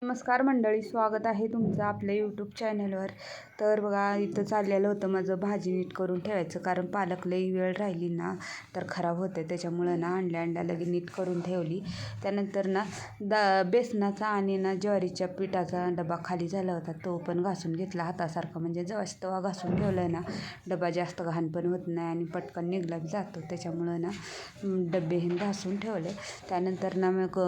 नमस्कार मंडळी, स्वागत आहे तुमचं आपल्या यूट्यूब चॅनलवर. तर बघा, इथं चाललेलं होतं माझं भाजी नीट करून ठेवायचं, कारण पालक लई वेळ राहिली ना तर खराब होते. त्याच्यामुळं ना आणल्या लगे नीट करून ठेवली. त्यानंतर ना बेसनाचा आणि ना ज्वारीच्या पिठाचा डबा खाली झाला होता, तो पण घासून घेतला हातासारखा. म्हणजे जवळ तेव्हा घासून ठेवला आहे ना, डबा जास्त घाण पण होत नाही आणि पटकन निघला बी जातो. त्याच्यामुळं ना डबे हे घासून ठेवले. त्यानंतर ना मग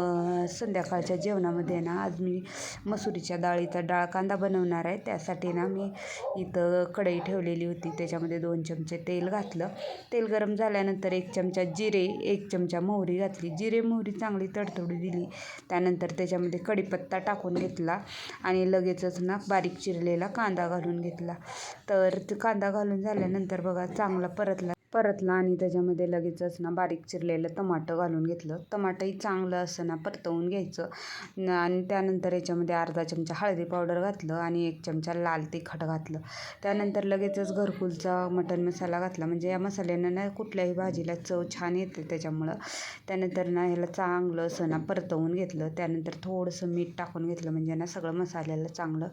संध्याकाळच्या जेवणामध्ये ना आज मी मसुरीच्या डाळीचा डाळ कांदा बनवणार आहे. त्यासाठी ना मी इथं कढई ठेवलेली होती, त्याच्यामध्ये 2 चमचे तेल घातलं. तेल गरम झाल्यानंतर 1 चमचा जिरे, 1 चमचा मोहरी घातली. जिरे मोहरी चांगली तडतडू दिली. त्यानंतर त्याच्यामध्ये कढीपत्ता टाकून घेतला आणि लगेचच ना बारीक चिरलेला कांदा घालून घेतला. तर ते कांदा घालून झाल्यानंतर बघा चांगला परतला आणि त्याच्यामध्ये लगेचच ना बारीक चिरलेलं टमाटं घालून घेतलं. टमाटंही चांगलं असं ना परतवून घ्यायचं आणि त्यानंतर याच्यामध्ये अर्धा चमचा हळदी पावडर घातलं आणि 1 चमचा लाल तिखट घातलं. त्यानंतर लगेचच घरकुलचा मटण मसाला घातला. म्हणजे या मसाल्यानं ना कुठल्याही भाजीला चव छान येते त्याच्यामुळं. त्यानंतर ना ह्याला चांगलं असं ना परतवून घेतलं. त्यानंतर थोडंसं मीठ टाकून घेतलं, म्हणजे ना सगळं मसाल्याला चांगलं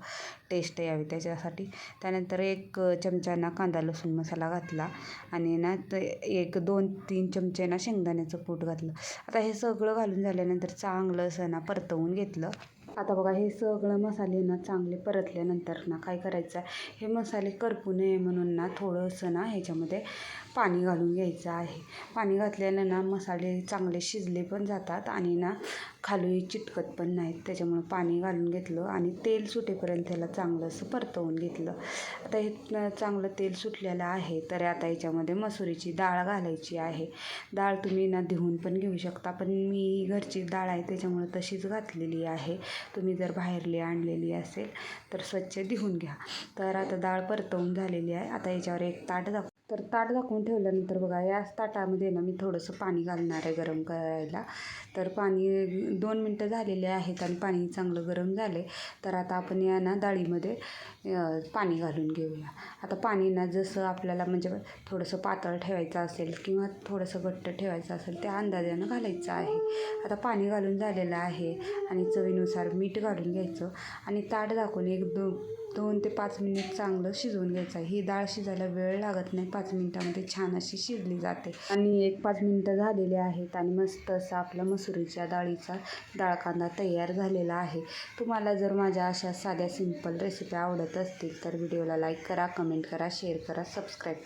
टेस्ट यावी त्याच्यासाठी. त्यानंतर 1 चमचा ना कांदा लसूण मसाला घातला आणि ना 2-3 चमचे ना शेंगदाण्याचं कूट घातलं. आता हे सगळं घालून झाल्यानंतर चांगलं असं ना परतवून घेतलं. आता बघा, हे सगळं मसाले ना चांगले परतल्यानंतर ना काय करायचं आहे, हे मसाले करपू नये म्हणून ना थोडंसं ना ह्याच्यामध्ये पाणी घालून घ्यायचं आहे. पाणी घातल्यानं ना मसाले चांगले शिजले पण जातात आणि ना खाली चिटकत पण नाहीत. त्याच्यामुळं पाणी घालून घेतलं आणि तेल सुटेपर्यंत त्याला चांगलं असं परतवून घेतलं. आता हे चांगलं तेल सुटलेलं आहे, तर आता याच्यामध्ये मसुरीची डाळ घालायची आहे. डाळ तुम्ही ना धुवून पण घेऊ शकता, पण मी घरची डाळ आहे त्याच्यामुळं तशीच घातलेली आहे. तुम्ही जर बाहेरली आणलेली असेल तर स्वच्छ धुवून घ्या. तर आता डाळ परतवून झालेली आहे. आता याच्यावर एक ताट झाकून ठेवल्यानंतर बघा, याच ताटामध्ये ना मी थोडंसं पाणी घालणार आहे गरम करायला. तर पाणी 2 मिनटं झालेले आहेत आणि पाणी चांगलं गरम झाले. तर आता आपण या ना डाळीमध्ये पाणी घालून घेऊया. आता पाणी ना जसं आपल्याला म्हणजे थोडंसं पातळ ठेवायचं असेल किंवा थोडंसं घट्ट ठेवायचं असेल त्या अंदाजानं घालायचं आहे. आता पाणी घालून झालेलं आहे आणि चवीनुसार मीठ घालून घ्यायचं आणि ताट झाकून 2 ते 5 मिनिट चांगलं शिजवून घ्यायचं आहे. ही डाळ शिजायला वेळ लागत नाही, 5 मिनिटामध्ये छान अशी शिजली जाते. आणि 1-5 मिनिटं झालेले आहेत आणि मस्त असा आपला मसुरीच्या डाळीचा डाळ कांदा तयार झालेला आहे. तुम्हाला जर माझ्या अशा साध्या सिंपल रेसिपी आवडत असतील तर व्हिडिओला लाईक करा, कमेंट करा, शेअर करा, सबस्क्राईब